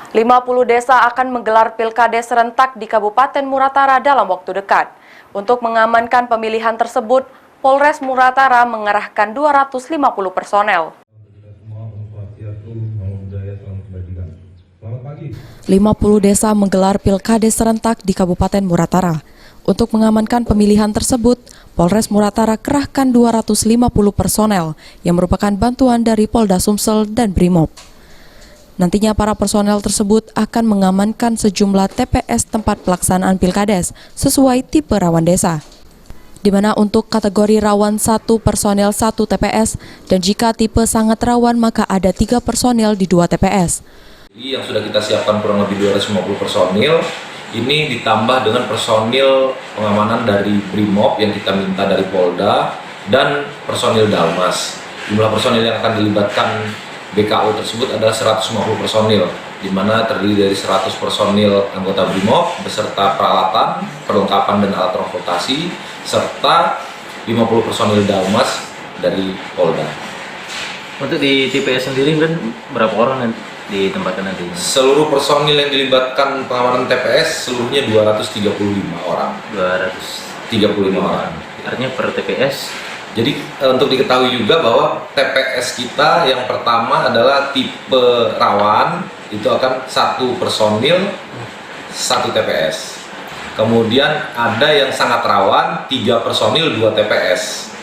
50 desa akan menggelar pilkades serentak di Kabupaten Muratara dalam waktu dekat. Untuk mengamankan pemilihan tersebut, Polres Muratara mengerahkan 250 personel. 50 desa menggelar pilkades serentak di Kabupaten Muratara. Untuk mengamankan pemilihan tersebut, Polres Muratara kerahkan 250 personel yang merupakan bantuan dari Polda Sumsel dan Brimob. Nantinya para personel tersebut akan mengamankan sejumlah TPS tempat pelaksanaan pilkades sesuai tipe rawan desa. Di mana untuk kategori rawan 1 personel 1 TPS dan jika tipe sangat rawan maka ada 3 personel di 2 TPS. Yang sudah kita siapkan kurang lebih 250 personil, ini ditambah dengan personil pengamanan dari Brimob yang kita minta dari Polda dan personil Dalmas. Jumlah personil yang akan dilibatkan BKU tersebut adalah 150 personil, di mana terdiri dari 100 personil anggota Brimob beserta peralatan, perlengkapan dan alat transportasi, serta 50 personil Dalmas dari Polda. Untuk di TPS sendiri kan berapa orang nanti ditempatkan nanti? Seluruh personil yang dilibatkan pengamanan TPS seluruhnya 235 orang. 235 orang. Artinya per TPS. Jadi untuk diketahui juga bahwa TPS kita yang pertama adalah tipe rawan, itu akan 1 personil 1 TPS. Kemudian ada yang sangat rawan 3 personil 2 TPS.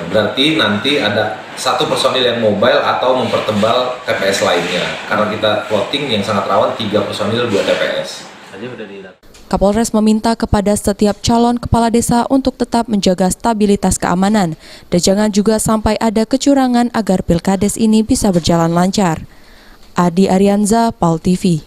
Berarti nanti ada 1 personil yang mobile atau mempertebal TPS lainnya. Karena kita plotting yang sangat rawan 3 personil 2 TPS. Kapolres meminta kepada setiap calon kepala desa untuk tetap menjaga stabilitas keamanan dan jangan juga sampai ada kecurangan agar pilkades ini bisa berjalan lancar. Adi Arianza, PAL TV.